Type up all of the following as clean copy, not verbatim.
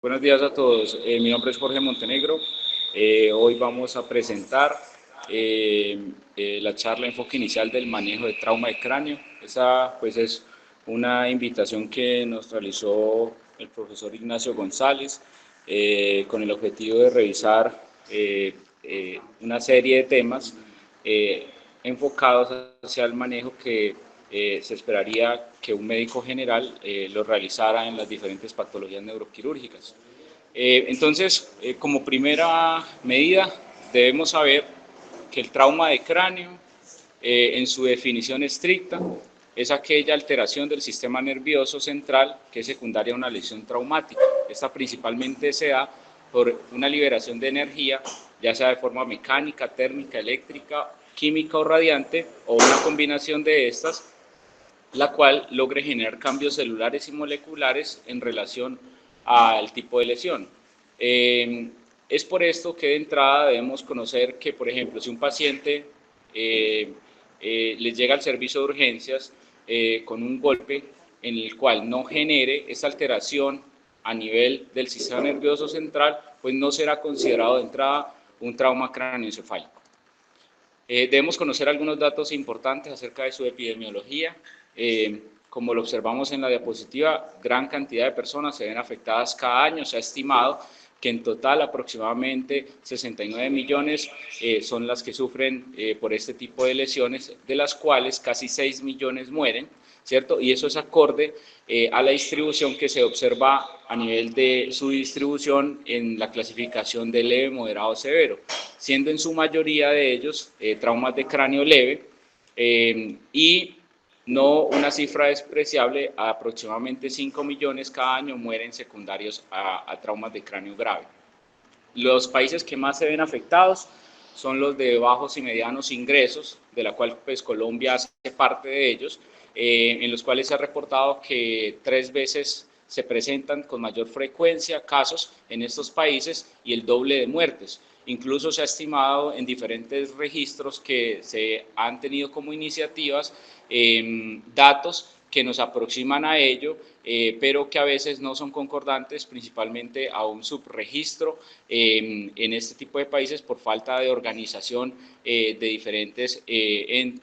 Buenos días a todos. Mi nombre es Jorge Montenegro. Hoy vamos a presentar la charla Enfoque Inicial del Manejo de Trauma de Cráneo. Esa pues es una invitación que nos realizó el profesor Ignacio González con el objetivo de revisar una serie de temas eh, enfocados hacia el manejo que se esperaría que un médico general lo realizara en las diferentes patologías neuroquirúrgicas. Entonces, como primera medida, debemos saber que el trauma de cráneo, en su definición estricta, es aquella alteración del sistema nervioso central que es secundaria a una lesión traumática. Esta principalmente se da por una liberación de energía, ya sea de forma mecánica, térmica, eléctrica, química o radiante, o una combinación de estas, la cual logre generar cambios celulares y moleculares en relación al tipo de lesión. Es por esto que de entrada debemos conocer que, por ejemplo, si un paciente les llega al servicio de urgencias con un golpe en el cual no genere esa alteración a nivel del sistema nervioso central, pues no será considerado de entrada un trauma cráneoencefálico. Debemos conocer algunos datos importantes acerca de su epidemiología. Como lo observamos en la diapositiva, gran cantidad de personas se ven afectadas cada año. Se ha estimado que en total aproximadamente 69 millones son las que sufren por este tipo de lesiones, de las cuales casi 6 millones mueren, ¿cierto? Y eso es acorde a la distribución que se observa a nivel de su distribución en la clasificación de leve, moderado, severo, siendo en su mayoría de ellos traumas de cráneo leve y no una cifra despreciable, aproximadamente 5 millones cada año mueren secundarios a traumas de cráneo grave. Los países que más se ven afectados son los de bajos y medianos ingresos, de la cual pues Colombia hace parte de ellos, en los cuales se ha reportado que 3 veces se presentan con mayor frecuencia casos en estos países y el doble de muertes. Incluso se ha estimado en diferentes registros que se han tenido como iniciativas datos que nos aproximan a ello, pero que a veces no son concordantes, principalmente a un subregistro en este tipo de países por falta de organización de diferentes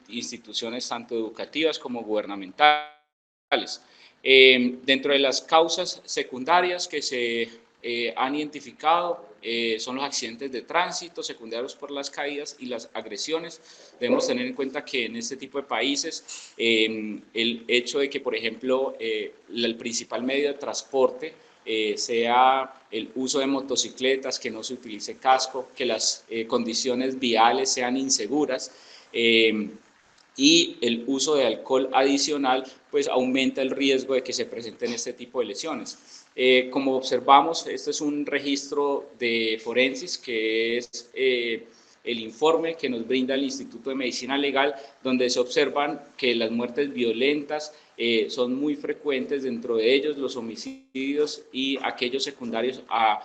instituciones, tanto educativas como gubernamentales. Dentro de las causas secundarias que se han identificado son los accidentes de tránsito secundarios por las caídas y las agresiones. Debemos tener en cuenta que en este tipo de países el hecho de que, por ejemplo, el principal medio de transporte sea el uso de motocicletas, que no se utilice casco, que las condiciones viales sean inseguras, y el uso de alcohol adicional pues aumenta el riesgo de que se presenten este tipo de lesiones. Como observamos, este es un registro de forensis que es el informe que nos brinda el Instituto de Medicina Legal, donde se observan que las muertes violentas son muy frecuentes, dentro de ellos los homicidios y aquellos secundarios a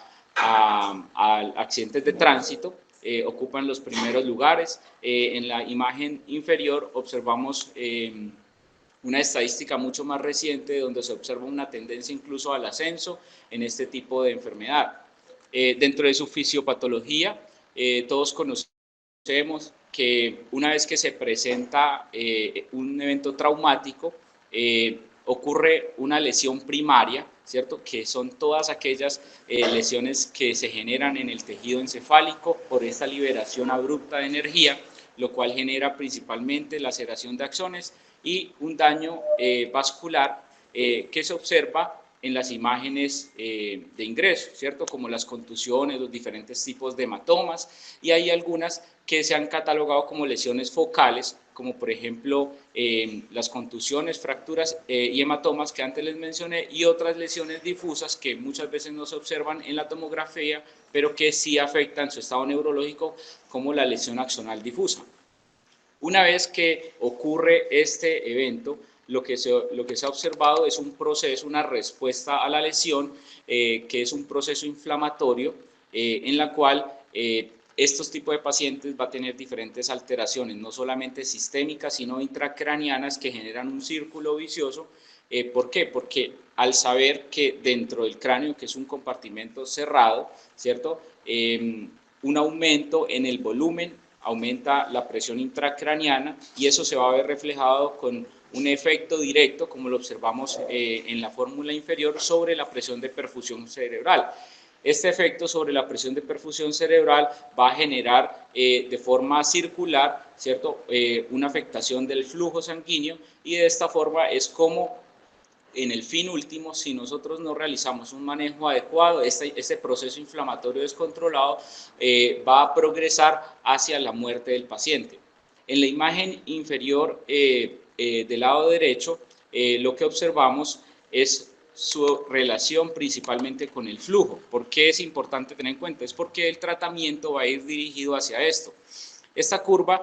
accidentes de tránsito. Ocupan los primeros lugares. En la imagen inferior observamos una estadística mucho más reciente donde se observa una tendencia incluso al ascenso en este tipo de enfermedad. Dentro de su fisiopatología, todos conocemos que una vez que se presenta un evento traumático, ocurre una lesión primaria, ¿cierto? Que son todas aquellas lesiones que se generan en el tejido encefálico por esta liberación abrupta de energía, lo cual genera principalmente laceración de axones y un daño vascular que se observa en las imágenes de ingreso, ¿cierto? Como las contusiones, los diferentes tipos de hematomas, y hay algunas que se han catalogado como lesiones focales, como por ejemplo las contusiones, fracturas y hematomas que antes les mencioné, y otras lesiones difusas que muchas veces no se observan en la tomografía, pero que sí afectan su estado neurológico, como la lesión axonal difusa. Una vez que ocurre este evento, lo que se ha observado es un proceso, una respuesta a la lesión, que es un proceso inflamatorio, en la cual estos tipos de pacientes va a tener diferentes alteraciones, no solamente sistémicas, sino intracraneanas, que generan un círculo vicioso ¿Por qué? Porque al saber que dentro del cráneo, que es un compartimento cerrado, ¿cierto? Un aumento en el volumen aumenta la presión intracraneana y eso se va a ver reflejado con un efecto directo, como lo observamos en la fórmula inferior, sobre la presión de perfusión cerebral. Este efecto sobre la presión de perfusión cerebral va a generar de forma circular, ¿cierto? Una afectación del flujo sanguíneo y de esta forma es como en el fin último, si nosotros no realizamos un manejo adecuado, este proceso inflamatorio descontrolado va a progresar hacia la muerte del paciente. En la imagen inferior del lado derecho, lo que observamos es su relación principalmente con el flujo. ¿Por qué es importante tener en cuenta? Es porque el tratamiento va a ir dirigido hacia esto. Esta curva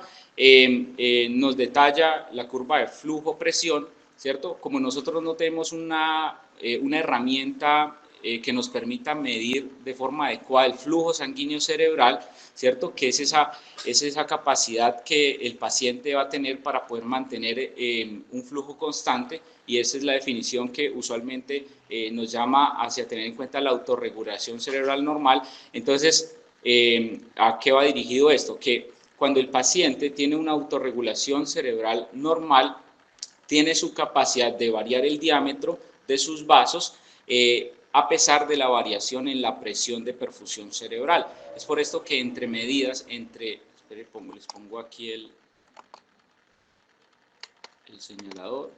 nos detalla la curva de flujo-presión, ¿cierto? Como nosotros no tenemos una herramienta que nos permita medir de forma adecuada el flujo sanguíneo cerebral, ¿cierto? Que es esa capacidad que el paciente va a tener para poder mantener un flujo constante, y esa es la definición que usualmente nos llama hacia tener en cuenta la autorregulación cerebral normal. Entonces, ¿a qué va dirigido esto? Que cuando el paciente tiene una autorregulación cerebral normal, tiene su capacidad de variar el diámetro de sus vasos a pesar de la variación en la presión de perfusión cerebral. Es por esto que entre medidas, les pongo aquí el señalador.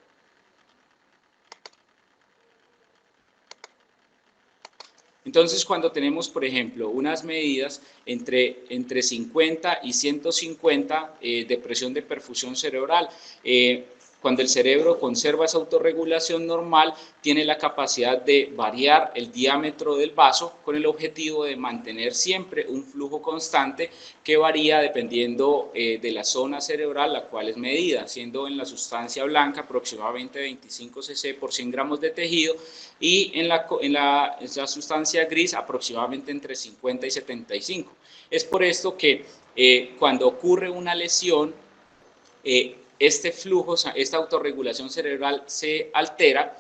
Entonces, cuando tenemos, por ejemplo, unas medidas entre 50 y 150 de presión de perfusión cerebral, cuando el cerebro conserva esa autorregulación normal, tiene la capacidad de variar el diámetro del vaso con el objetivo de mantener siempre un flujo constante que varía dependiendo de la zona cerebral, la cual es medida, siendo en la sustancia blanca aproximadamente 25 cc por 100 gramos de tejido y en la sustancia gris aproximadamente entre 50 y 75. Es por esto que cuando ocurre una lesión, este flujo, esta autorregulación cerebral se altera,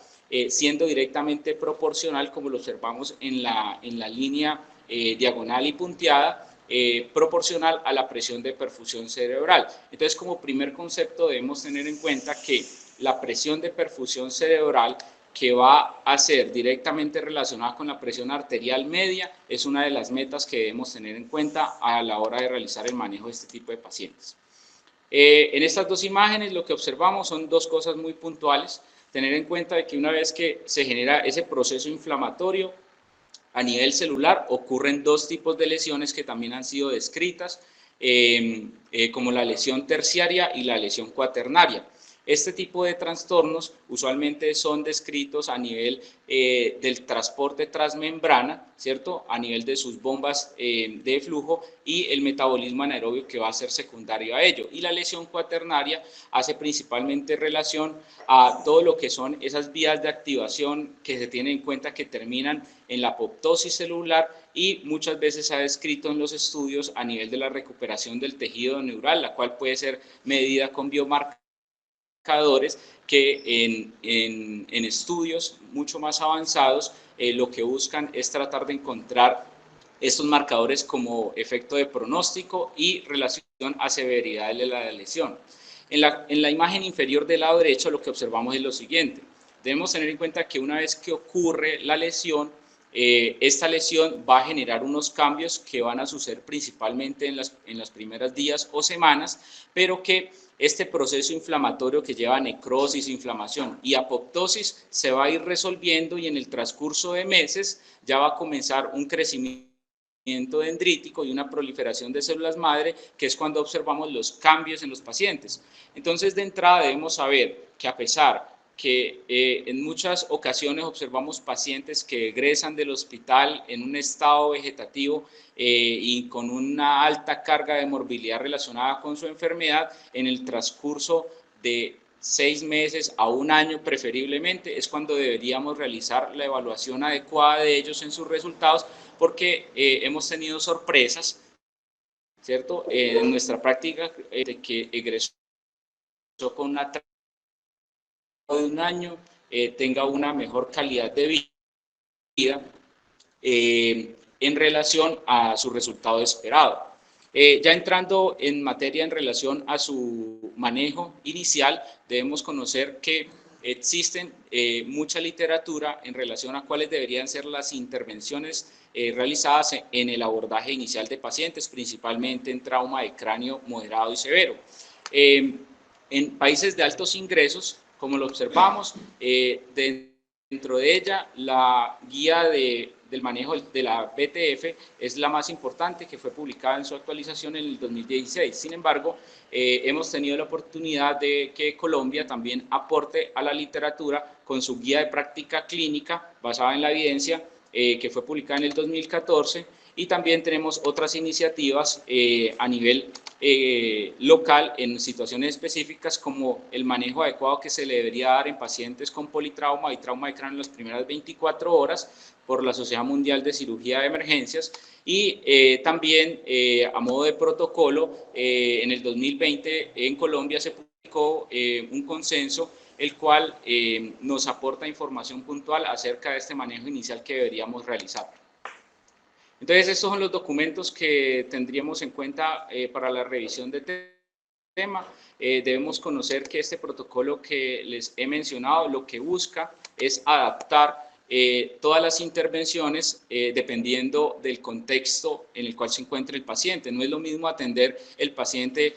siendo directamente proporcional, como lo observamos en la línea diagonal y punteada, proporcional a la presión de perfusión cerebral. Entonces, como primer concepto debemos tener en cuenta que la presión de perfusión cerebral, que va a ser directamente relacionada con la presión arterial media, es una de las metas que debemos tener en cuenta a la hora de realizar el manejo de este tipo de pacientes. En estas dos imágenes lo que observamos son dos cosas muy puntuales. Tener en cuenta de que una vez que se genera ese proceso inflamatorio a nivel celular, ocurren dos tipos de lesiones que también han sido descritas, como la lesión terciaria y la lesión cuaternaria. Este tipo de trastornos usualmente son descritos a nivel del transporte transmembrana, ¿cierto? A nivel de sus bombas de flujo y el metabolismo anaerobio que va a ser secundario a ello. Y la lesión cuaternaria hace principalmente relación a todo lo que son esas vías de activación que se tienen en cuenta que terminan en la apoptosis celular y muchas veces se ha descrito en los estudios a nivel de la recuperación del tejido neural, la cual puede ser medida con biomarcadores que en estudios mucho más avanzados lo que buscan es tratar de encontrar estos marcadores como efecto de pronóstico y relación a severidad de la lesión. En la imagen inferior del lado derecho lo que observamos es lo siguiente. Debemos tener en cuenta que una vez que ocurre la lesión, esta lesión va a generar unos cambios que van a suceder principalmente en las primeras días o semanas, pero que este proceso inflamatorio que lleva a necrosis, inflamación y apoptosis se va a ir resolviendo y en el transcurso de meses ya va a comenzar un crecimiento dendrítico y una proliferación de células madre, que es cuando observamos los cambios en los pacientes. Entonces, de entrada debemos saber que a pesar que en muchas ocasiones observamos pacientes que egresan del hospital en un estado vegetativo y con una alta carga de morbilidad relacionada con su enfermedad, en el transcurso de 6 meses a un año preferiblemente, es cuando deberíamos realizar la evaluación adecuada de ellos en sus resultados, porque hemos tenido sorpresas, ¿cierto? En nuestra práctica de que egresó con una de un año, tenga una mejor calidad de vida en relación a su resultado esperado. Ya entrando en materia en relación a su manejo inicial, debemos conocer que existen mucha literatura en relación a cuáles deberían ser las intervenciones realizadas en el abordaje inicial de pacientes, principalmente en trauma de cráneo moderado y severo. En países de altos ingresos, como lo observamos, dentro de ella la guía del manejo de la BTF es la más importante, que fue publicada en su actualización en el 2016. Sin embargo, hemos tenido la oportunidad de que Colombia también aporte a la literatura con su guía de práctica clínica basada en la evidencia, que fue publicada en el 2014, y también tenemos otras iniciativas a nivel local en situaciones específicas, como el manejo adecuado que se le debería dar en pacientes con politrauma y trauma de cráneo en las primeras 24 horas por la Sociedad Mundial de Cirugía de Emergencias, y también a modo de protocolo, en el 2020 en Colombia se publicó un consenso el cual nos aporta información puntual acerca de este manejo inicial que deberíamos realizar. Entonces, estos son los documentos que tendríamos en cuenta para la revisión del tema. Debemos conocer que este protocolo que les he mencionado lo que busca es adaptar todas las intervenciones dependiendo del contexto en el cual se encuentre el paciente. No es lo mismo atender el paciente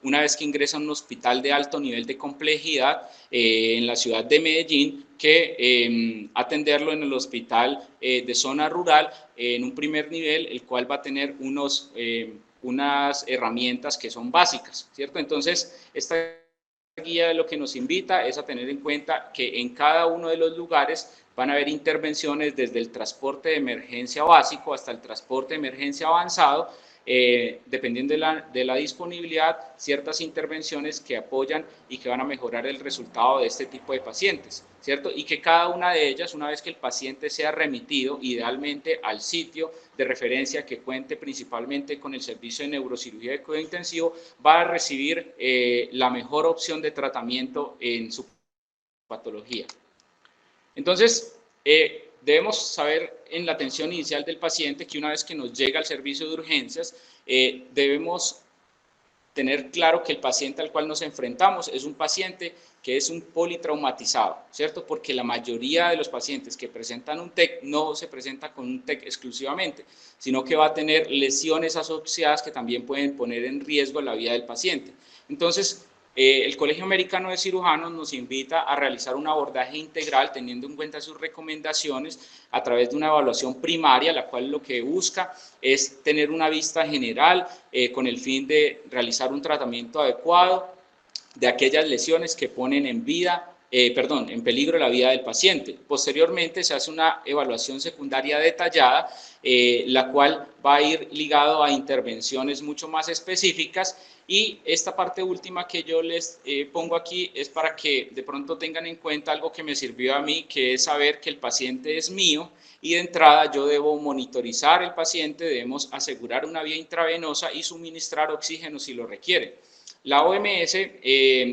una vez que ingresa a un hospital de alto nivel de complejidad en la ciudad de Medellín que atenderlo en el hospital de zona rural en un primer nivel, el cual va a tener unas herramientas que son básicas, ¿cierto? Entonces, esta guía lo que nos invita es a tener en cuenta que en cada uno de los lugares van a haber intervenciones desde el transporte de emergencia básico hasta el transporte de emergencia avanzado, dependiendo de la disponibilidad, ciertas intervenciones que apoyan y que van a mejorar el resultado de este tipo de pacientes, ¿cierto? Y que cada una de ellas, una vez que el paciente sea remitido, idealmente al sitio de referencia que cuente principalmente con el servicio de neurocirugía de cuidado intensivo, va a recibir la mejor opción de tratamiento en su patología. Entonces, debemos saber en la atención inicial del paciente que una vez que nos llega al servicio de urgencias, debemos tener claro que el paciente al cual nos enfrentamos es un paciente que es un politraumatizado, ¿cierto? Porque la mayoría de los pacientes que presentan un TEC no se presenta con un TEC exclusivamente, sino que va a tener lesiones asociadas que también pueden poner en riesgo la vida del paciente. Entonces, el Colegio Americano de Cirujanos nos invita a realizar un abordaje integral teniendo en cuenta sus recomendaciones a través de una evaluación primaria, la cual lo que busca es tener una vista general con el fin de realizar un tratamiento adecuado de aquellas lesiones que ponen en peligro la vida del paciente. Posteriormente se hace una evaluación secundaria detallada, la cual va a ir ligado a intervenciones mucho más específicas, y esta parte última que yo les pongo aquí es para que de pronto tengan en cuenta algo que me sirvió a mí, que es saber que el paciente es mío y de entrada yo debo monitorizar el paciente, debemos asegurar una vía intravenosa y suministrar oxígeno si lo requiere. La OMS,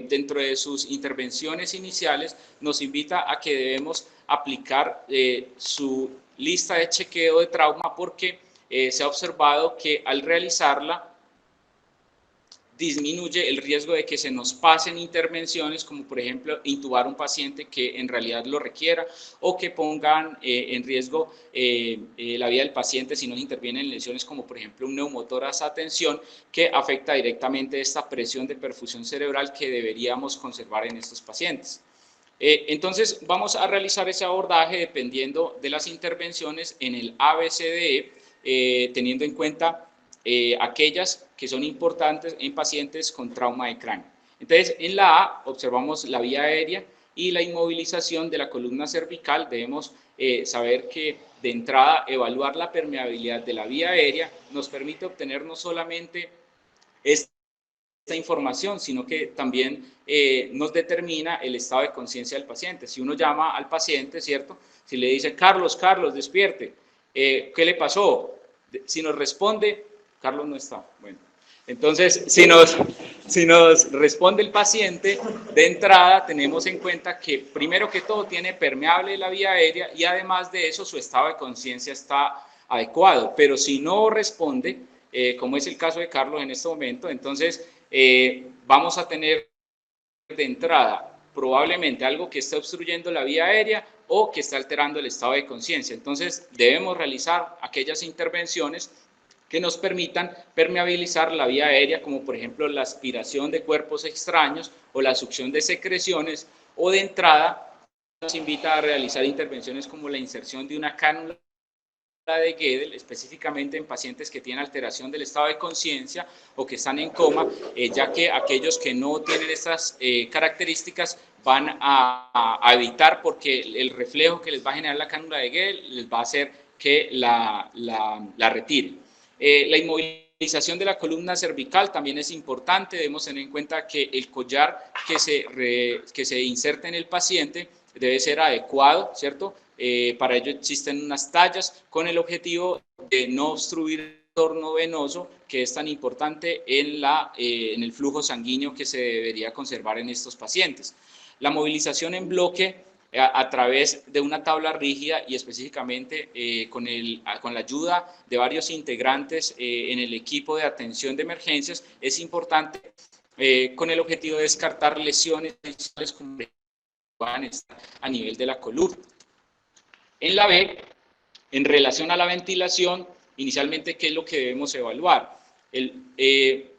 dentro de sus intervenciones iniciales, nos invita a que debemos aplicar su lista de chequeo de trauma porque se ha observado que al realizarla disminuye el riesgo de que se nos pasen intervenciones como por ejemplo intubar un paciente que en realidad lo requiera o que pongan en riesgo la vida del paciente si no intervienen lesiones como por ejemplo un neumotórax a tensión que afecta directamente esta presión de perfusión cerebral que deberíamos conservar en estos pacientes. Entonces vamos a realizar ese abordaje dependiendo de las intervenciones en el ABCDE, teniendo en cuenta aquellas que son importantes en pacientes con trauma de cráneo. Entonces, en la A observamos la vía aérea y la inmovilización de la columna cervical. Debemos saber que de entrada evaluar la permeabilidad de la vía aérea nos permite obtener no solamente esta información, sino que también nos determina el estado de conciencia del paciente. Si uno llama al paciente, ¿cierto? Si le dice, Carlos, despierte, ¿qué le pasó? Si nos responde, Carlos no está, bueno, Entonces, si nos responde el paciente, de entrada tenemos en cuenta que primero que todo tiene permeable la vía aérea y además de eso su estado de conciencia está adecuado, pero si no responde, como es el caso de Carlos en este momento, entonces vamos a tener de entrada probablemente algo que está obstruyendo la vía aérea o que está alterando el estado de conciencia. Entonces debemos realizar aquellas intervenciones que nos permitan permeabilizar la vía aérea, como por ejemplo la aspiración de cuerpos extraños o la succión de secreciones, o de entrada nos invita a realizar intervenciones como la inserción de una cánula de Gödel, específicamente en pacientes que tienen alteración del estado de conciencia o que están en coma, ya que aquellos que no tienen estas características van a evitar, porque el reflejo que les va a generar la cánula de Gödel les va a hacer que la retire. La inmovilización de la columna cervical también es importante. Debemos tener en cuenta que el collar que se inserte en el paciente debe ser adecuado, ¿cierto? Para ello existen unas tallas con el objetivo de no obstruir el entorno venoso, que es tan importante en el flujo sanguíneo que se debería conservar en estos pacientes. La movilización en bloque a través de una tabla rígida y específicamente con la ayuda de varios integrantes en el equipo de atención de emergencias es importante, con el objetivo de descartar lesiones como puedan estar a nivel de la columna. En la B, en relación a la ventilación, inicialmente, ¿qué es lo que debemos evaluar?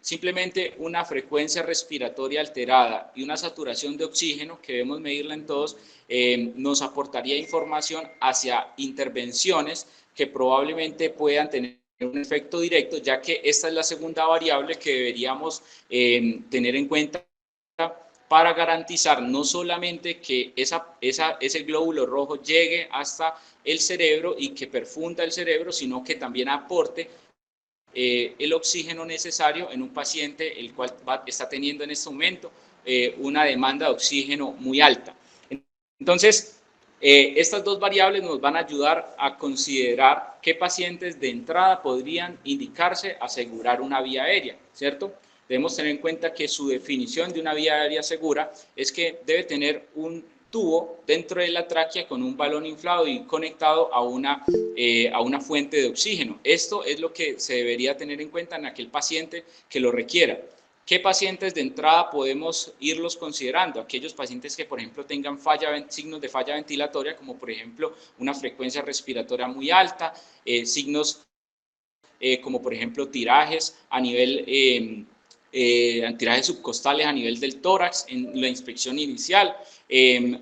Simplemente una frecuencia respiratoria alterada y una saturación de oxígeno, que debemos medirla en todos, nos aportaría información hacia intervenciones que probablemente puedan tener un efecto directo, ya que esta es la segunda variable que deberíamos tener en cuenta para garantizar no solamente que ese glóbulo rojo llegue hasta el cerebro y que perfunda el cerebro, sino que también aporte el oxígeno necesario en un paciente el cual está teniendo en este momento una demanda de oxígeno muy alta. Entonces, estas dos variables nos van a ayudar a considerar qué pacientes de entrada podrían indicarse asegurar una vía aérea, ¿cierto? Debemos tener en cuenta que su definición de una vía aérea segura es que debe tener un tubo dentro de la tráquea con un balón inflado y conectado a una fuente de oxígeno. Esto es lo que se debería tener en cuenta en aquel paciente que lo requiera. ¿Qué pacientes de entrada podemos irlos considerando? Aquellos pacientes que, por ejemplo, tengan signos de falla ventilatoria, como por ejemplo una frecuencia respiratoria muy alta, signos como por ejemplo tirajes a nivel tirajes subcostales a nivel del tórax en la inspección inicial.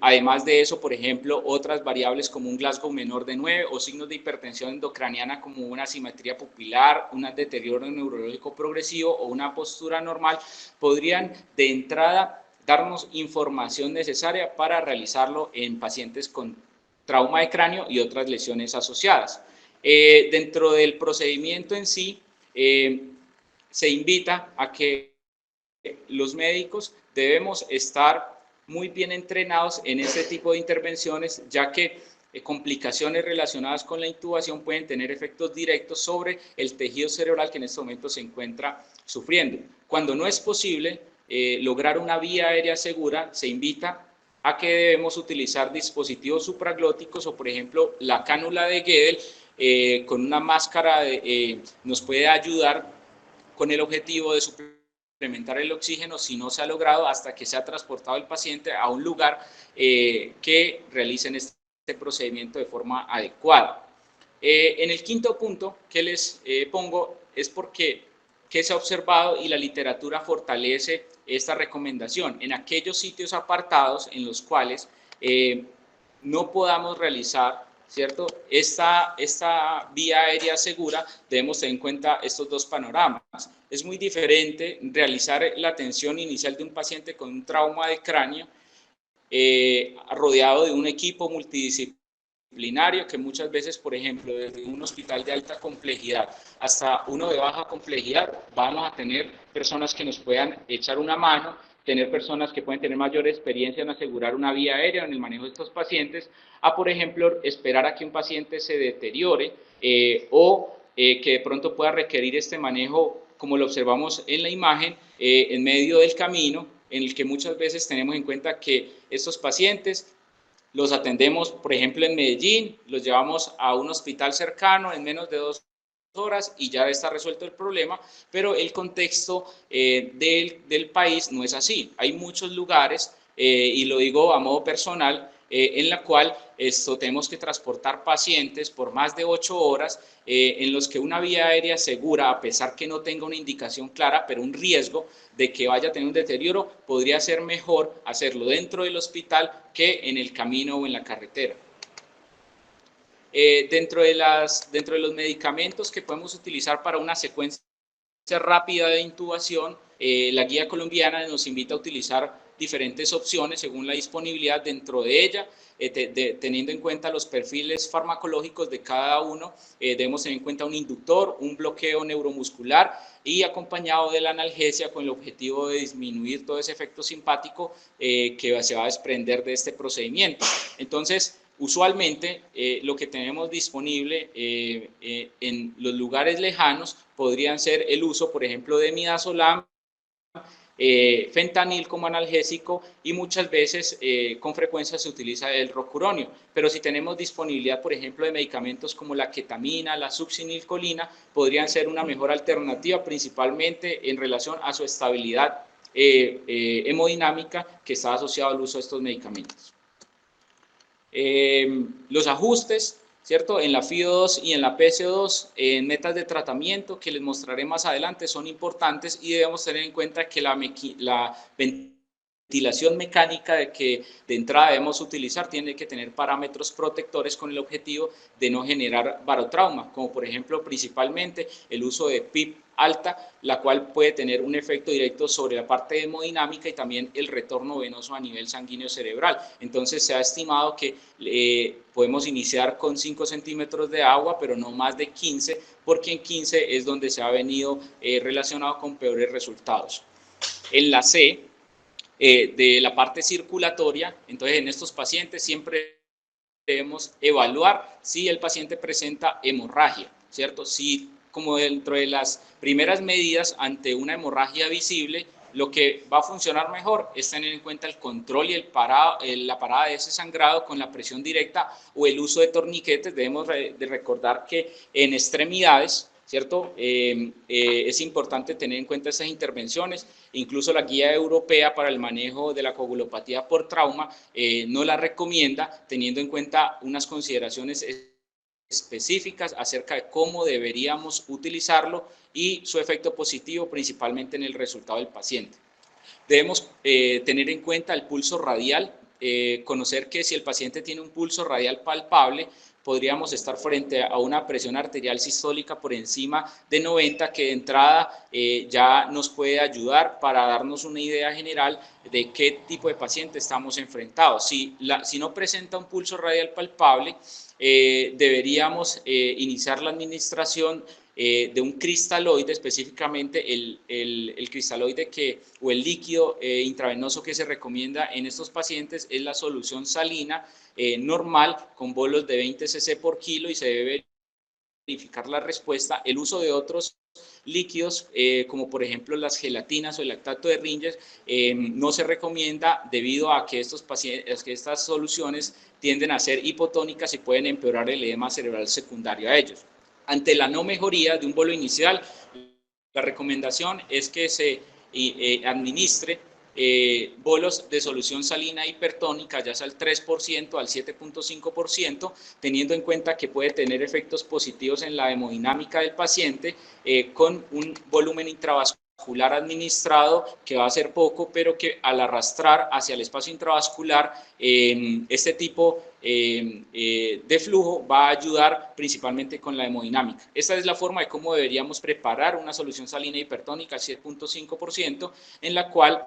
Además de eso, por ejemplo, otras variables como un Glasgow menor de 9 o signos de hipertensión endocraniana como una asimetría pupilar, un deterioro neurológico progresivo o una postura normal podrían de entrada darnos información necesaria para realizarlo en pacientes con trauma de cráneo y otras lesiones asociadas. Dentro del procedimiento en sí, se invita a que los médicos debemos estar muy bien entrenados en este tipo de intervenciones, ya que complicaciones relacionadas con la intubación pueden tener efectos directos sobre el tejido cerebral que en este momento se encuentra sufriendo. Cuando no es posible lograr una vía aérea segura, se invita a que debemos utilizar dispositivos supraglóticos o, por ejemplo, la cánula de Gödel con una máscara nos puede ayudar con el objetivo de suplementar el oxígeno si no se ha logrado hasta que se ha transportado el paciente a un lugar que realicen este procedimiento de forma adecuada. En el quinto punto que les pongo es porque que se ha observado y la literatura fortalece esta recomendación en aquellos sitios apartados en los cuales no podamos realizar, ¿cierto? Esta vía aérea segura, debemos tener en cuenta estos dos panoramas. Es muy diferente realizar la atención inicial de un paciente con un trauma de cráneo rodeado de un equipo multidisciplinario que muchas veces, por ejemplo, desde un hospital de alta complejidad hasta uno de baja complejidad, vamos a tener personas que nos puedan echar una mano, tener personas que pueden tener mayor experiencia en asegurar una vía aérea en el manejo de estos pacientes, a por ejemplo esperar a que un paciente se deteriore o que de pronto pueda requerir este manejo como lo observamos en la imagen, en medio del camino, en el que muchas veces tenemos en cuenta que estos pacientes los atendemos, por ejemplo, en Medellín, los llevamos a un hospital cercano en menos de 2 horas y ya está resuelto el problema, pero el contexto del país no es así. Hay muchos lugares, y lo digo a modo personal, en la cual tenemos que transportar pacientes por más de 8 horas, en los que una vía aérea segura, a pesar que no tenga una indicación clara, pero un riesgo de que vaya a tener un deterioro, podría ser mejor hacerlo dentro del hospital que en el camino o en la carretera. Dentro de los medicamentos que podemos utilizar para una secuencia rápida de intubación, la guía colombiana nos invita a utilizar diferentes opciones según la disponibilidad dentro de ella, teniendo en cuenta los perfiles farmacológicos de cada uno. Debemos tener en cuenta un inductor, un bloqueo neuromuscular y acompañado de la analgesia con el objetivo de disminuir todo ese efecto simpático que se va a desprender de este procedimiento. Entonces, usualmente lo que tenemos disponible en los lugares lejanos podrían ser el uso, por ejemplo, de midazolam, fentanil como analgésico, y muchas veces con frecuencia se utiliza el rocuronio. Pero si tenemos disponibilidad, por ejemplo, de medicamentos como la ketamina, la succinilcolina, podrían ser una mejor alternativa, principalmente en relación a su estabilidad hemodinámica que está asociado al uso de estos medicamentos. Los ajustes, ¿cierto? En la FIO2 y en la PCO2, en metas de tratamiento que les mostraré más adelante, son importantes, y debemos tener en cuenta que la ventilación mecánica de entrada debemos utilizar tiene que tener parámetros protectores con el objetivo de no generar barotrauma, como por ejemplo principalmente el uso de PIP alta, la cual puede tener un efecto directo sobre la parte hemodinámica y también el retorno venoso a nivel sanguíneo cerebral. Entonces se ha estimado que podemos iniciar con 5 centímetros de agua, pero no más de 15, porque en 15 es donde se ha venido relacionado con peores resultados. En la C, de la parte circulatoria, entonces en estos pacientes siempre debemos evaluar si el paciente presenta hemorragia, ¿cierto? Si, como dentro de las primeras medidas ante una hemorragia visible, lo que va a funcionar mejor es tener en cuenta el control y la parada de ese sangrado con la presión directa o el uso de torniquetes. Debemos de recordar que en extremidades, ¿cierto? Es importante tener en cuenta estas intervenciones. Incluso la guía europea para el manejo de la coagulopatía por trauma no la recomienda, teniendo en cuenta unas consideraciones específicas acerca de cómo deberíamos utilizarlo y su efecto positivo principalmente en el resultado del paciente. Debemos tener en cuenta el pulso radial, conocer que si el paciente tiene un pulso radial palpable, podríamos estar frente a una presión arterial sistólica por encima de 90, que de entrada ya nos puede ayudar para darnos una idea general de qué tipo de paciente estamos enfrentados. Si no presenta un pulso radial palpable, deberíamos iniciar la administración de un cristaloide, específicamente el cristaloide o el líquido intravenoso que se recomienda en estos pacientes es la solución salina normal con bolos de 20 cc por kilo, y se debe verificar la respuesta. El uso de otros líquidos como por ejemplo las gelatinas o el lactato de Ringer no se recomienda, debido a que estas soluciones tienden a ser hipotónicas y pueden empeorar el edema cerebral secundario a ellos. Ante la no mejoría de un bolo inicial, la recomendación es que se administre bolos de solución salina hipertónica, ya sea al 3%, al 7.5%, teniendo en cuenta que puede tener efectos positivos en la hemodinámica del paciente, con un volumen intravascular administrado que va a ser poco, pero que al arrastrar hacia el espacio intravascular este tipo de flujo va a ayudar principalmente con la hemodinámica. Esta es la forma de cómo deberíamos preparar una solución salina hipertónica al 7.5%, en la cual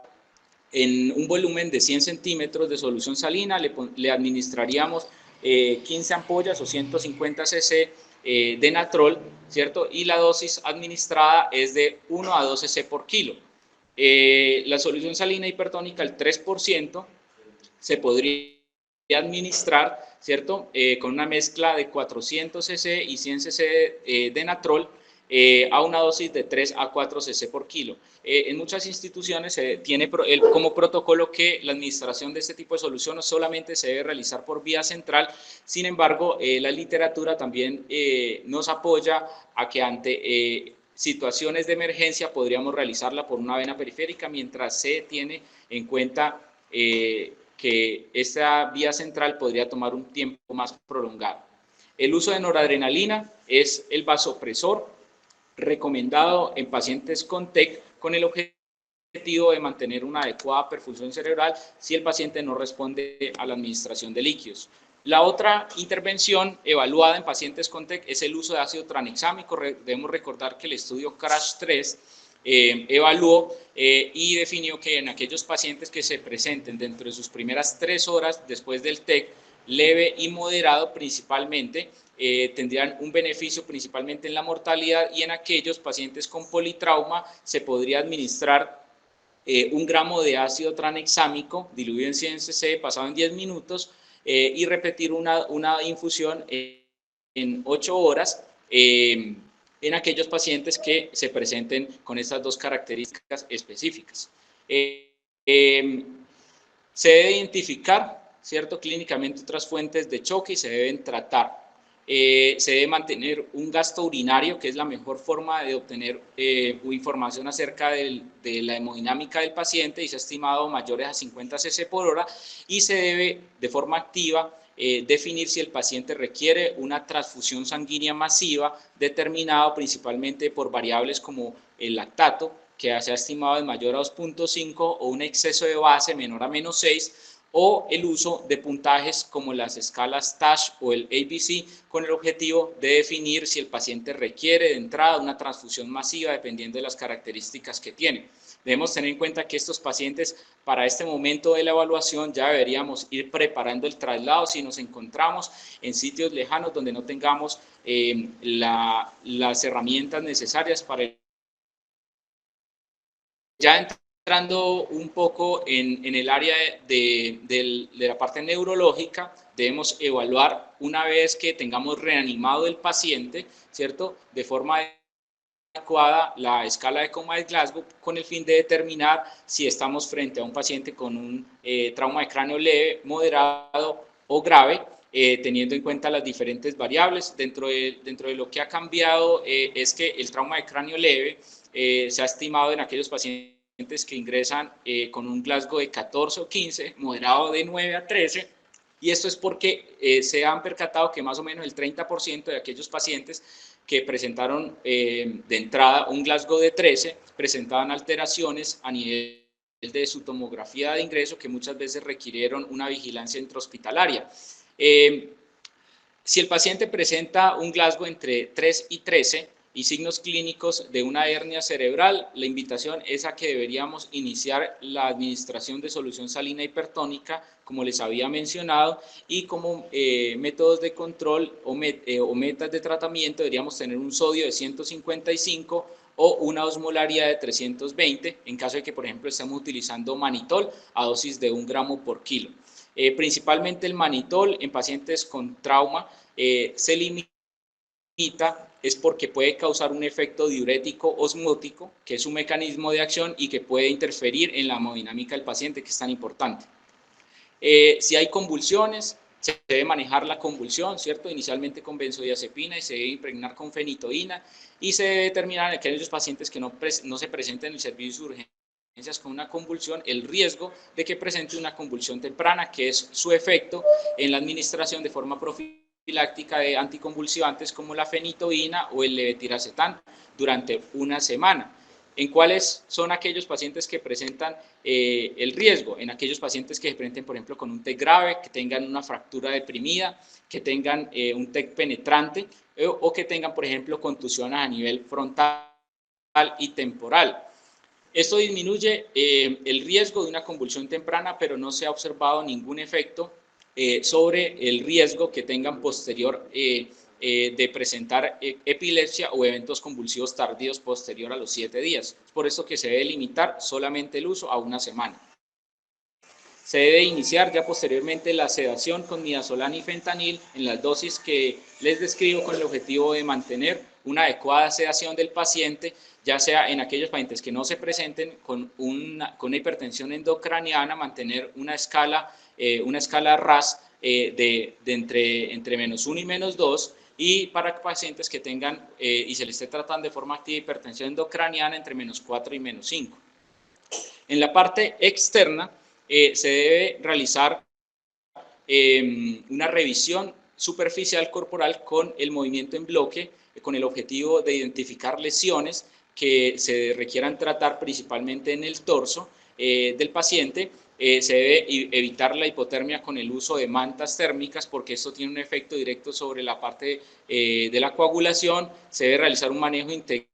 en un volumen de 100 centímetros de solución salina le administraríamos 15 ampollas o 150 cc de natrol, ¿cierto? Y la dosis administrada es de 1 a 2 cc por kilo. La solución salina hipertónica, el 3%, se podría administrar, ¿cierto? Con una mezcla de 400 cc y 100 cc de natrol, a una dosis de 3 a 4 cc por kilo. En muchas instituciones se tiene como protocolo que la administración de este tipo de solución solamente se debe realizar por vía central. Sin embargo, la literatura también nos apoya a que ante situaciones de emergencia podríamos realizarla por una vena periférica, mientras se tiene en cuenta que esta vía central podría tomar un tiempo más prolongado. El uso de noradrenalina es el vasopresor recomendado en pacientes con TEC con el objetivo de mantener una adecuada perfusión cerebral si el paciente no responde a la administración de líquidos. La otra intervención evaluada en pacientes con TEC es el uso de ácido tranexámico. Debemos recordar que el estudio CRASH-3 evaluó y definió que en aquellos pacientes que se presenten dentro de sus primeras 3 horas después del TEC, leve y moderado principalmente, tendrían un beneficio principalmente en la mortalidad, y en aquellos pacientes con politrauma se podría administrar 1 gramo de ácido tranexámico diluido en 100 cc pasado en 10 minutos y repetir una infusión en 8 horas en aquellos pacientes que se presenten con estas 2 características específicas. Se debe identificar, ¿cierto?, clínicamente otras fuentes de choque y se deben tratar. Se debe mantener un gasto urinario, que es la mejor forma de obtener información acerca de la hemodinámica del paciente, y se ha estimado mayores a 50 cc por hora, y se debe de forma activa definir si el paciente requiere una transfusión sanguínea masiva, determinado principalmente por variables como el lactato, que se ha estimado de mayor a 2.5, o un exceso de base menor a -6, o el uso de puntajes como las escalas TASH o el ABC, con el objetivo de definir si el paciente requiere de entrada una transfusión masiva dependiendo de las características que tiene. Debemos tener en cuenta que estos pacientes, para este momento de la evaluación, ya deberíamos ir preparando el traslado si nos encontramos en sitios lejanos donde no tengamos las herramientas necesarias para el... Ya entrando un poco en el área de la parte neurológica, debemos evaluar una vez que tengamos reanimado el paciente, ¿cierto?, de forma adecuada la escala de coma de Glasgow, con el fin de determinar si estamos frente a un paciente con un trauma de cráneo leve, moderado o grave, teniendo en cuenta las diferentes variables. Dentro de lo que ha cambiado es que el trauma de cráneo leve se ha estimado en aquellos pacientes que ingresan con un Glasgow de 14 o 15, moderado de 9 a 13, y esto es porque se han percatado que más o menos el 30% de aquellos pacientes que presentaron de entrada un Glasgow de 13 presentaban alteraciones a nivel de su tomografía de ingreso, que muchas veces requirieron una vigilancia intrahospitalaria. Si el paciente presenta un Glasgow entre 3 y 13 y signos clínicos de una hernia cerebral, la invitación es a que deberíamos iniciar la administración de solución salina hipertónica, como les había mencionado, y como métodos de control o metas de tratamiento deberíamos tener un sodio de 155 o una osmolaridad de 320, en caso de que, por ejemplo, estemos utilizando manitol a dosis de 1 gramo por kilo. Principalmente el manitol en pacientes con trauma se limita es porque puede causar un efecto diurético osmótico, que es un mecanismo de acción y que puede interferir en la hemodinámica del paciente, que es tan importante. Si hay convulsiones, se debe manejar la convulsión, ¿cierto?, inicialmente con benzodiazepina, y se debe impregnar con fenitoína, y se debe determinar en aquellos pacientes que no se presenten en el servicio de urgencias con una convulsión, el riesgo de que presente una convulsión temprana, que es su efecto en la administración de forma profiláctica de anticonvulsivantes como la fenitoína o el levetiracetam durante una semana. ¿En cuáles son aquellos pacientes que presentan el riesgo? En aquellos pacientes que se presenten, por ejemplo, con un TEC grave, que tengan una fractura deprimida, que tengan un TEC penetrante o que tengan, por ejemplo, contusiones a nivel frontal y temporal. Esto disminuye el riesgo de una convulsión temprana, pero no se ha observado ningún efecto sobre el riesgo que tengan posterior de presentar epilepsia o eventos convulsivos tardíos posterior a los 7 días. Es por esto que se debe limitar solamente el uso a una semana. Se debe iniciar ya posteriormente la sedación con midazolam y fentanil en las dosis que les describo, con el objetivo de mantener una adecuada sedación del paciente, ya sea en aquellos pacientes que no se presenten con una hipertensión endocraniana, mantener una escala RAS de entre -1 y -2, y para pacientes que tengan y se les esté tratando de forma activa hipertensión endocraniana entre -4 y -5. En la parte externa se debe realizar una revisión superficial corporal con el movimiento en bloque, con el objetivo de identificar lesiones que se requieran tratar principalmente en el torso del paciente. Se debe evitar la hipotermia con el uso de mantas térmicas, porque esto tiene un efecto directo sobre la parte de la coagulación. Se debe realizar un manejo integral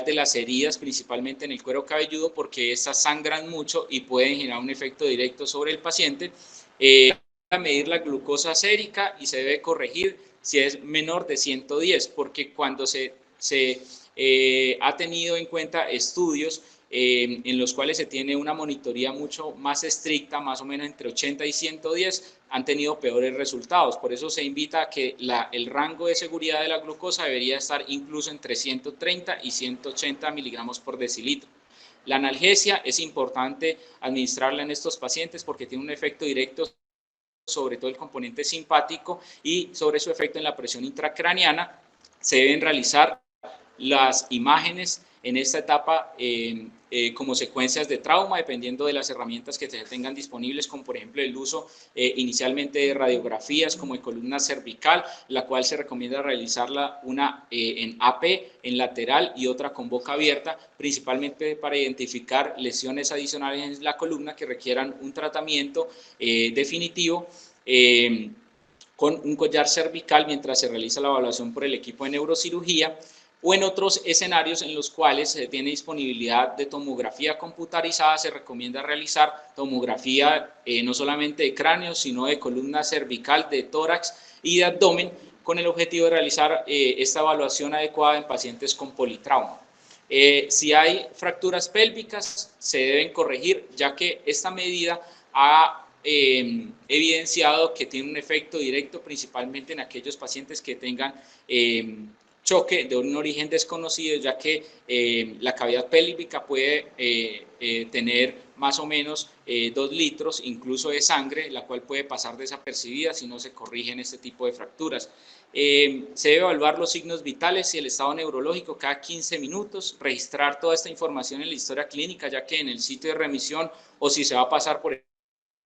de las heridas, principalmente en el cuero cabelludo, porque estas sangran mucho y pueden generar un efecto directo sobre el paciente. Medir la glucosa sérica y se debe corregir si es menor de 110, porque cuando se ha tenido en cuenta estudios en los cuales se tiene una monitoría mucho más estricta, más o menos entre 80 y 110, han tenido peores resultados. Por eso se invita a que el rango de seguridad de la glucosa debería estar incluso entre 130 y 180 miligramos por decilitro. La analgesia es importante administrarla en estos pacientes porque tiene un efecto directo sobre todo el componente simpático y sobre su efecto en la presión intracraneana. Se deben realizar las imágenes en esta etapa como secuencias de trauma, dependiendo de las herramientas que se tengan disponibles, como por ejemplo el uso inicialmente de radiografías como de columna cervical, la cual se recomienda realizarla una en AP, en lateral, y otra con boca abierta, principalmente para identificar lesiones adicionales en la columna que requieran un tratamiento definitivo con un collar cervical mientras se realiza la evaluación por el equipo de neurocirugía, o en otros escenarios en los cuales se tiene disponibilidad de tomografía computarizada. Se recomienda realizar tomografía no solamente de cráneo, sino de columna cervical, de tórax y de abdomen, con el objetivo de realizar esta evaluación adecuada en pacientes con politrauma. Si hay fracturas pélvicas, se deben corregir, ya que esta medida ha evidenciado que tiene un efecto directo principalmente en aquellos pacientes que tengan choque de un origen desconocido, ya que la cavidad pélvica puede tener más o menos 2 litros incluso de sangre, la cual puede pasar desapercibida si no se corrigen este tipo de fracturas. Se debe evaluar los signos vitales y el estado neurológico cada 15 minutos, registrar toda esta información en la historia clínica, ya que en el sitio de remisión, o si se va a pasar por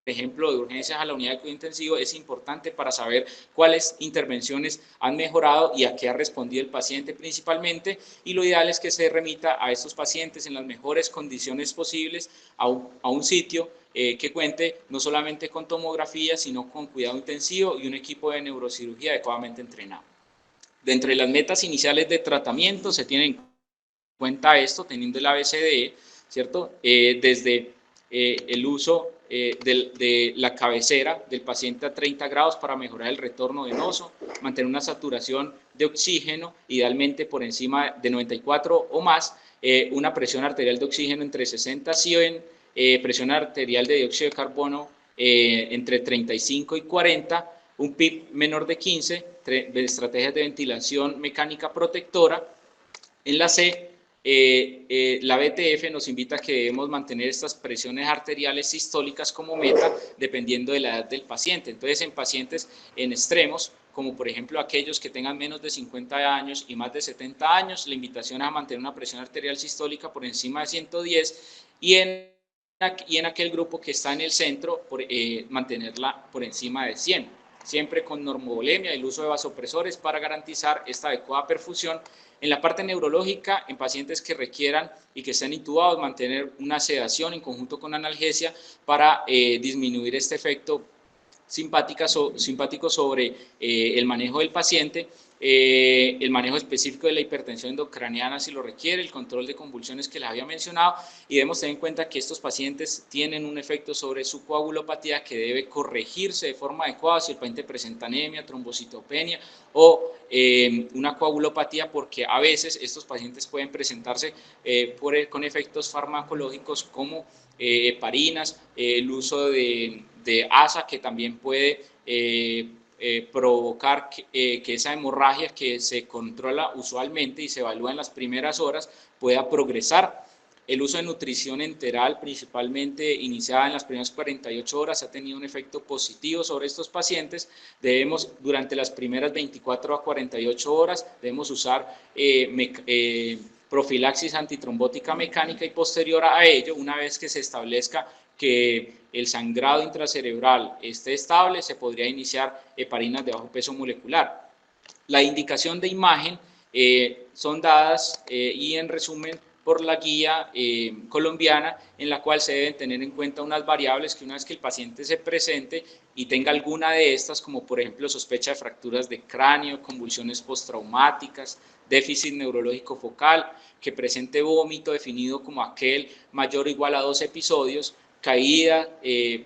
ejemplo de urgencias a la unidad de cuidado intensivo, es importante para saber cuáles intervenciones han mejorado y a qué ha respondido el paciente principalmente, y lo ideal es que se remita a estos pacientes en las mejores condiciones posibles a un sitio que cuente no solamente con tomografía, sino con cuidado intensivo y un equipo de neurocirugía adecuadamente entrenado. De entre las metas iniciales de tratamiento se tiene en cuenta esto, teniendo el ABCDE, ¿cierto? Desde el uso de la cabecera del paciente a 30 grados para mejorar el retorno venoso, mantener una saturación de oxígeno idealmente por encima de 94 o más, una presión arterial de oxígeno entre 60 y 100, presión arterial de dióxido de carbono entre 35 y 40, un PIB menor de 15, estrategias de ventilación mecánica protectora. En la C, la BTF nos invita a que debemos mantener estas presiones arteriales sistólicas como meta, dependiendo de la edad del paciente. Entonces, en pacientes en extremos, como por ejemplo aquellos que tengan menos de 50 años y más de 70 años, la invitación es a mantener una presión arterial sistólica por encima de 110, y en aquel grupo que está en el centro, mantenerla por encima de 100, siempre con normovolemia y el uso de vasopresores para garantizar esta adecuada perfusión. En la parte neurológica, en pacientes que requieran y que estén intubados, mantener una sedación en conjunto con analgesia para disminuir este efecto simpático sobre el manejo del paciente. el manejo específico de la hipertensión endocraniana si lo requiere, el control de convulsiones que les había mencionado, y debemos tener en cuenta que estos pacientes tienen un efecto sobre su coagulopatía que debe corregirse de forma adecuada si el paciente presenta anemia, trombocitopenia o una coagulopatía, porque a veces estos pacientes pueden presentarse con efectos farmacológicos como heparinas, el uso de ASA, que también puede provocar que esa hemorragia que se controla usualmente y se evalúa en las primeras horas pueda progresar. El uso de nutrición enteral, principalmente iniciada en las primeras 48 horas, ha tenido un efecto positivo sobre estos pacientes. Debemos, durante las primeras 24 a 48 horas, debemos usar profilaxis antitrombótica mecánica, y posterior a ello, una vez que se establezca que el sangrado intracerebral esté estable, se podría iniciar heparinas de bajo peso molecular. La indicación de imagen son dadas y en resumen por la guía colombiana, en la cual se deben tener en cuenta unas variables que una vez que el paciente se presente y tenga alguna de estas, como por ejemplo sospecha de fracturas de cráneo, convulsiones postraumáticas, déficit neurológico focal, que presente vómito definido como aquel mayor o igual a 2 episodios, caída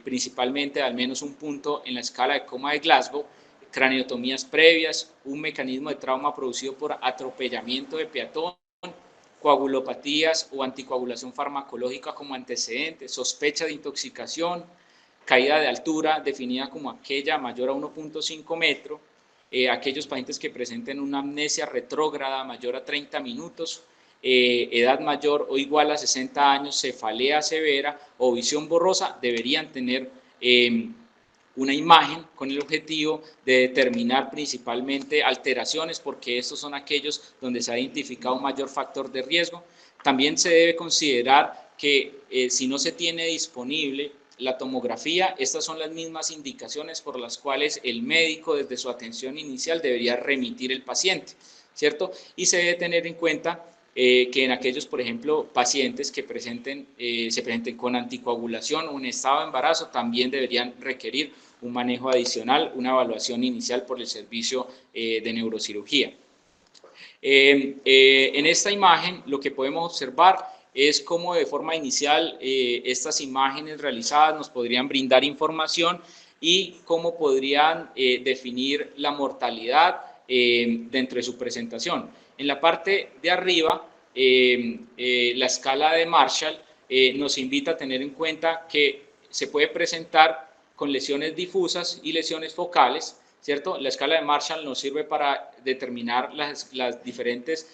principalmente de al menos un punto en la escala de coma de Glasgow, craneotomías previas, un mecanismo de trauma producido por atropellamiento de peatón, coagulopatías o anticoagulación farmacológica como antecedente, sospecha de intoxicación, caída de altura definida como aquella mayor a 1.5 metros, aquellos pacientes que presenten una amnesia retrógrada mayor a 30 minutos, edad mayor o igual a 60 años, cefalea severa o visión borrosa, deberían tener una imagen con el objetivo de determinar principalmente alteraciones, porque estos son aquellos donde se ha identificado un mayor factor de riesgo. También se debe considerar que si no se tiene disponible la tomografía, estas son las mismas indicaciones por las cuales el médico desde su atención inicial debería remitir el paciente, ¿cierto? Y se debe tener en cuenta que en aquellos, por ejemplo, pacientes que se presenten con anticoagulación o en estado de embarazo, también deberían requerir un manejo adicional, una evaluación inicial por el servicio de neurocirugía. En esta imagen lo que podemos observar es cómo de forma inicial estas imágenes realizadas nos podrían brindar información y cómo podrían definir la mortalidad dentro de su presentación. En la parte de arriba, la escala de Marshall nos invita a tener en cuenta que se puede presentar con lesiones difusas y lesiones focales, ¿cierto? La escala de Marshall nos sirve para determinar las diferentes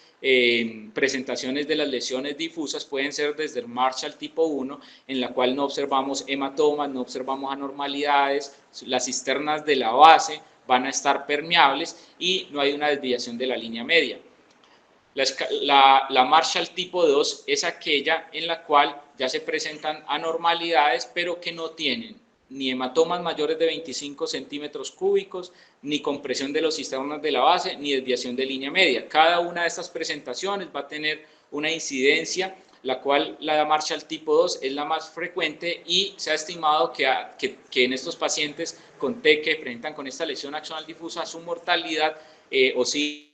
presentaciones de las lesiones difusas. Pueden ser desde el Marshall tipo 1, en la cual no observamos hematomas, no observamos anormalidades, las cisternas de la base van a estar permeables y no hay una desviación de la línea media. La Marshall tipo 2 es aquella en la cual ya se presentan anormalidades, pero que no tienen ni hematomas mayores de 25 centímetros cúbicos, ni compresión de los cisternas de la base, ni desviación de línea media. Cada una de estas presentaciones va a tener una incidencia, la cual la Marshall tipo 2 es la más frecuente, y se ha estimado que en estos pacientes con TEC que presentan con esta lesión axonal difusa, su mortalidad oscila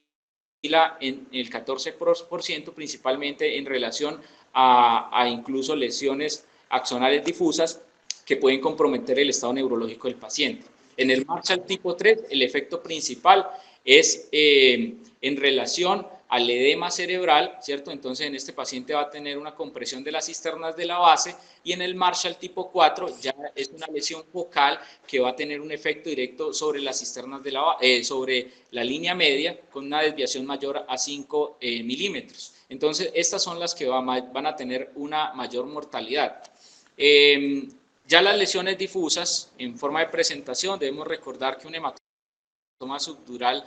en el 14%, principalmente en relación a incluso lesiones axonales difusas que pueden comprometer el estado neurológico del paciente. En el Marshall tipo 3, el efecto principal es en relación al edema cerebral, ¿cierto? Entonces, en este paciente va a tener una compresión de las cisternas de la base, y en el Marshall tipo 4 ya es una lesión focal que va a tener un efecto directo sobre las cisternas de sobre la línea media, con una desviación mayor a 5 milímetros. Entonces, estas son las que van a tener una mayor mortalidad. Ya las lesiones difusas, en forma de presentación, debemos recordar que un hematoma subdural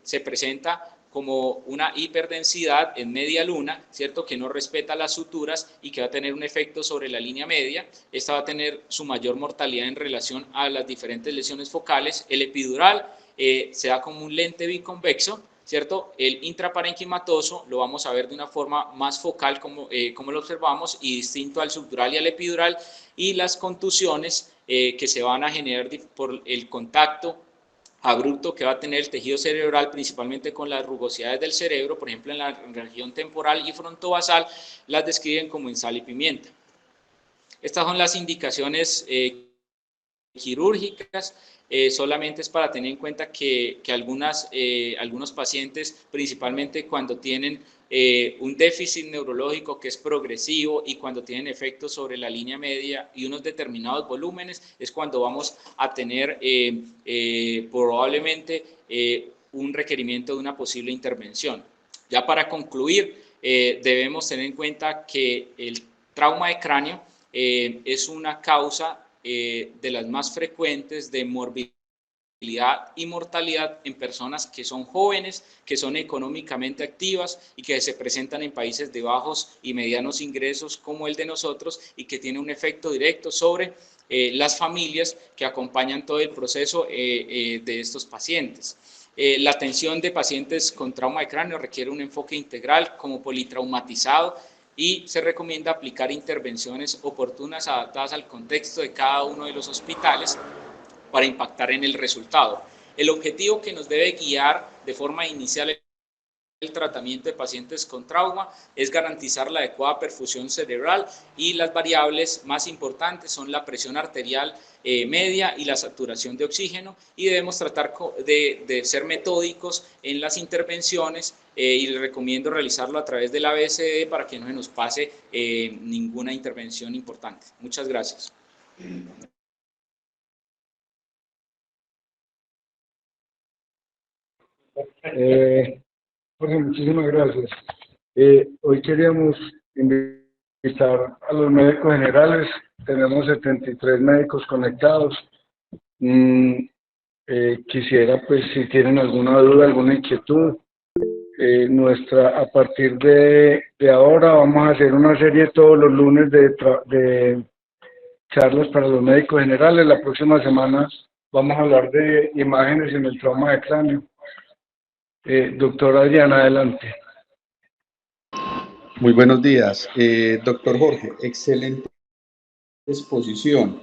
se presenta como una hiperdensidad en media luna, ¿cierto? Que no respeta las suturas y que va a tener un efecto sobre la línea media. Esta va a tener su mayor mortalidad en relación a las diferentes lesiones focales. El epidural se da como un lente biconvexo, ¿cierto? El intraparenquimatoso lo vamos a ver de una forma más focal, como lo observamos, y distinto al subdural y al epidural. Y las contusiones que se van a generar por el contacto abrupto que va a tener el tejido cerebral, principalmente con las rugosidades del cerebro, por ejemplo en la región temporal y frontobasal, las describen como en sal y pimienta. Estas son las indicaciones quirúrgicas. Solamente es para tener en cuenta que algunos pacientes, principalmente cuando tienen un déficit neurológico que es progresivo y cuando tienen efectos sobre la línea media y unos determinados volúmenes, es cuando vamos a tener probablemente un requerimiento de una posible intervención. Ya para concluir, debemos tener en cuenta que el trauma de cráneo es una causa de las más frecuentes de morbilidad y mortalidad en personas que son jóvenes, que son económicamente activas y que se presentan en países de bajos y medianos ingresos como el de nosotros y que tiene un efecto directo sobre las familias que acompañan todo el proceso de estos pacientes. La atención de pacientes con trauma de cráneo requiere un enfoque integral como politraumatizado y se recomienda aplicar intervenciones oportunas adaptadas al contexto de cada uno de los hospitales para impactar en el resultado. El objetivo que nos debe guiar de forma inicial el tratamiento de pacientes con trauma es garantizar la adecuada perfusión cerebral y las variables más importantes son la presión arterial media y la saturación de oxígeno y debemos tratar de ser metódicos en las intervenciones y les recomiendo realizarlo a través del ABCD para que no se nos pase ninguna intervención importante. Muchas gracias. Jorge, muchísimas gracias. Hoy queríamos invitar a los médicos generales. Tenemos 73 médicos conectados. Quisiera, pues, si tienen alguna duda, alguna inquietud, a partir de ahora vamos a hacer una serie todos los lunes de charlas para los médicos generales. La próxima semana vamos a hablar de imágenes en el trauma de cráneo. Doctora Adriana, adelante. Muy buenos días. Doctor Jorge, excelente exposición.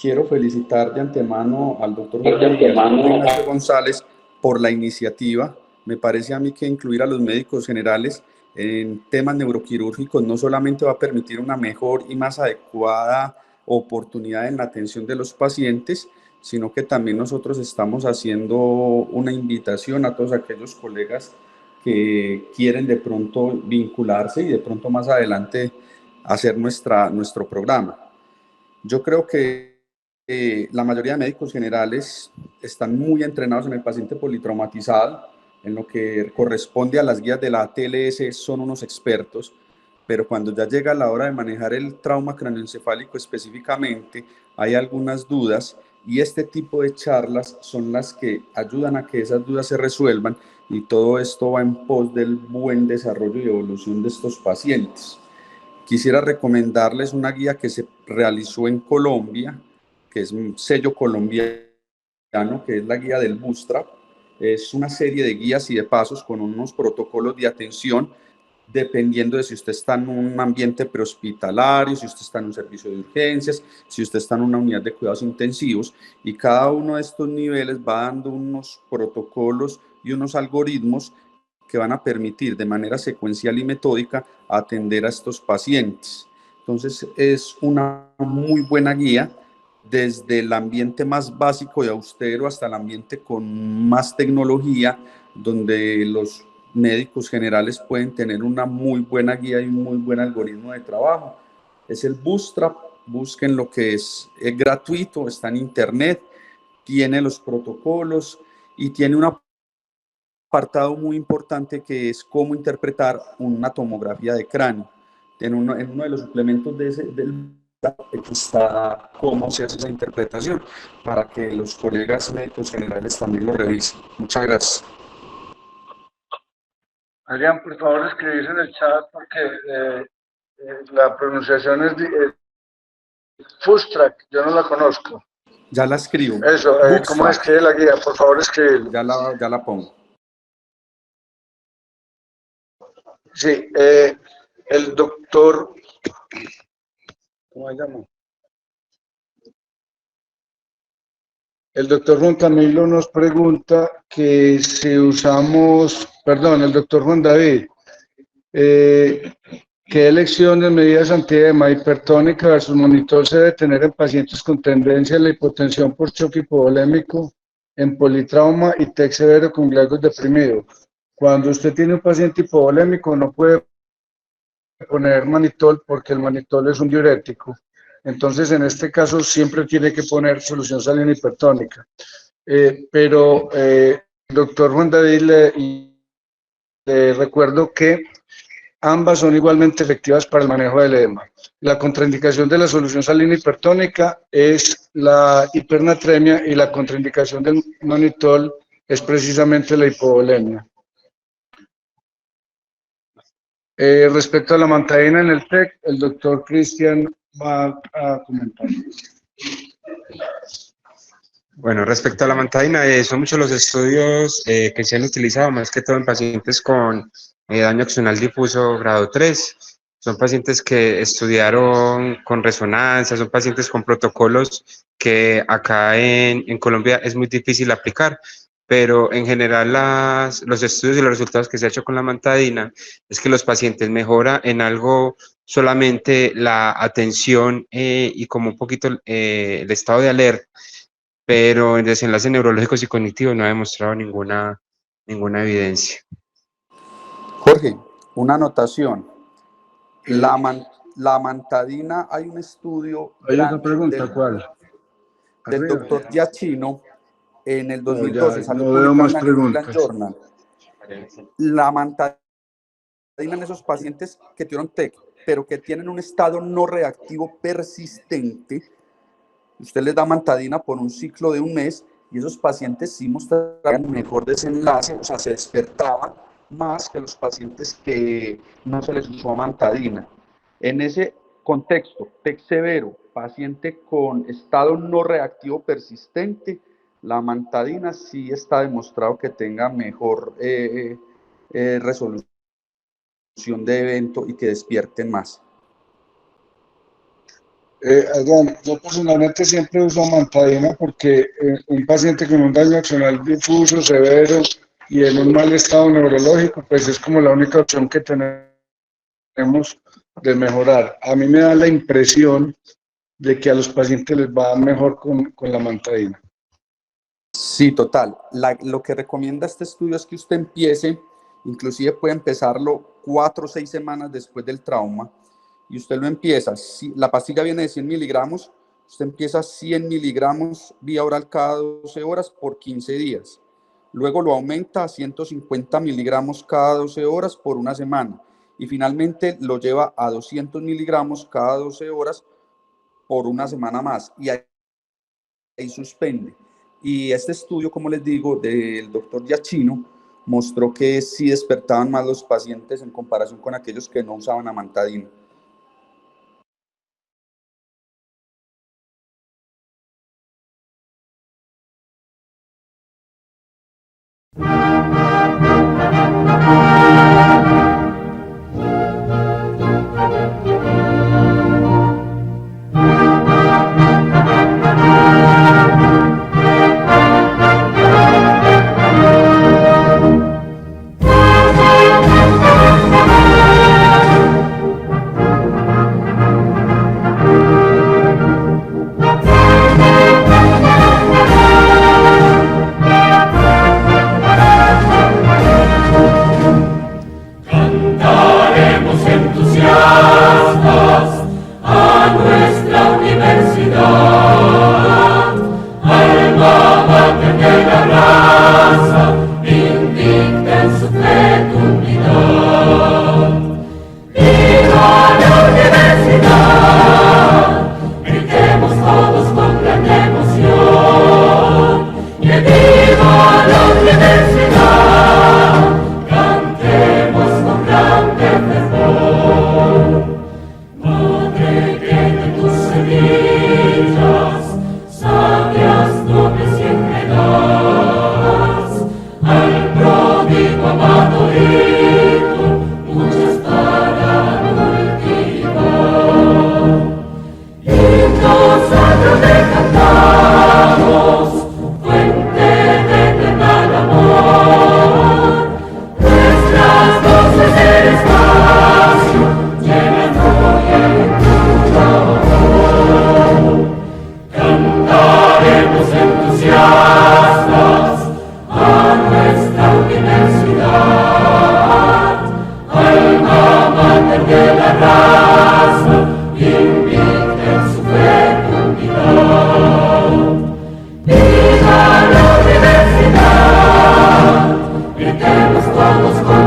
Quiero felicitar de antemano al doctor Jorge y al doctor Ignacio González por la iniciativa. Me parece a mí que incluir a los médicos generales en temas neuroquirúrgicos no solamente va a permitir una mejor y más adecuada oportunidad en la atención de los pacientes, sino que también nosotros estamos haciendo una invitación a todos aquellos colegas que quieren de pronto vincularse y de pronto más adelante hacer nuestro programa. Yo creo que la mayoría de médicos generales están muy entrenados en el paciente politraumatizado, en lo que corresponde a las guías de la ATLS son unos expertos, pero cuando ya llega la hora de manejar el trauma craneoencefálico específicamente, hay algunas dudas y este tipo de charlas son las que ayudan a que esas dudas se resuelvan y todo esto va en pos del buen desarrollo y evolución de estos pacientes. Quisiera recomendarles una guía que se realizó en Colombia, que es un sello colombiano, que es la guía del Bootstrap. Es una serie de guías y de pasos con unos protocolos de atención, dependiendo de si usted está en un ambiente prehospitalario, si usted está en un servicio de urgencias, si usted está en una unidad de cuidados intensivos, y cada uno de estos niveles va dando unos protocolos y unos algoritmos que van a permitir de manera secuencial y metódica atender a estos pacientes. Entonces es una muy buena guía desde el ambiente más básico y austero hasta el ambiente con más tecnología, donde los médicos generales pueden tener una muy buena guía y un muy buen algoritmo de trabajo. Es el Bootstrap, busquen lo que es gratuito, está en internet, tiene los protocolos y tiene un apartado muy importante que es cómo interpretar una tomografía de cráneo. En uno de los suplementos del está cómo se hace esa interpretación para que los colegas médicos generales también lo revisen. Muchas gracias. Adrián, por favor, escribís en el chat porque la pronunciación es Bootstrap, yo no la conozco. Ya la escribo. Eso, ¿cómo escribe la guía? Por favor, escríbelo. Ya la pongo. Sí, el doctor, ¿cómo se llama? El doctor Juan Camilo nos pregunta que si usamos, perdón, el doctor Juan David, ¿qué elección de medidas antiedema hipertónica versus monitor se debe tener en pacientes con tendencia a la hipotensión por choque hipovolémico, en politrauma y TEC severo con glagos deprimido? Cuando usted tiene un paciente hipovolémico no puede poner manitol porque el manitol es un diurético. Entonces, en este caso, siempre tiene que poner solución salina hipertónica. Pero, doctor Juan David, le recuerdo que ambas son igualmente efectivas para el manejo del edema. La contraindicación de la solución salina hipertónica es la hipernatremia y la contraindicación del manitol es precisamente la hipovolemia. Respecto a la mantadina en el TEC, el doctor Cristian va a comentar. Bueno, respecto a la mantadina, son muchos los estudios que se han utilizado, más que todo en pacientes con daño axonal difuso grado 3. Son pacientes que estudiaron con resonancia, son pacientes con protocolos que acá en Colombia es muy difícil aplicar, pero en general los estudios y los resultados que se ha hecho con la mantadina es que los pacientes mejoran en algo solamente la atención y como un poquito el estado de alerta, pero en desenlace neurológicos y cognitivos no ha demostrado ninguna evidencia. Jorge, una anotación. La mantadina, hay un estudio. Hay otra pregunta, ¿cuál? Del doctor Giacchino en el 2012. No veo más preguntas. Journal. La mantadina en esos pacientes que tuvieron TEC, pero que tienen un estado no reactivo persistente, usted les da mantadina por un ciclo de un mes y esos pacientes sí mostraban mejor desenlace, o sea, se despertaban más que los pacientes que no se les usó mantadina. En ese contexto, TEC severo, paciente con estado no reactivo persistente, la mantadina sí está demostrado que tenga mejor resolución de evento y que despierten más. Adrián, yo personalmente siempre uso mantadina porque un paciente con un daño axonal difuso, severo y en un mal estado neurológico, pues es como la única opción que tenemos de mejorar. A mí me da la impresión de que a los pacientes les va mejor con la mantadina. Sí, total. Lo que recomienda este estudio es que usted empiece, inclusive puede empezarlo 4 o 6 semanas después del trauma, y usted lo empieza, si la pastilla viene de 100 miligramos, usted empieza 100 miligramos vía oral cada 12 horas por 15 días. Luego lo aumenta a 150 miligramos cada 12 horas por una semana. Y finalmente lo lleva a 200 miligramos cada 12 horas por una semana más. Y ahí suspende. Y este estudio, como les digo, del doctor Giacchino, mostró que sí despertaban más los pacientes en comparación con aquellos que no usaban amantadina. Gracias.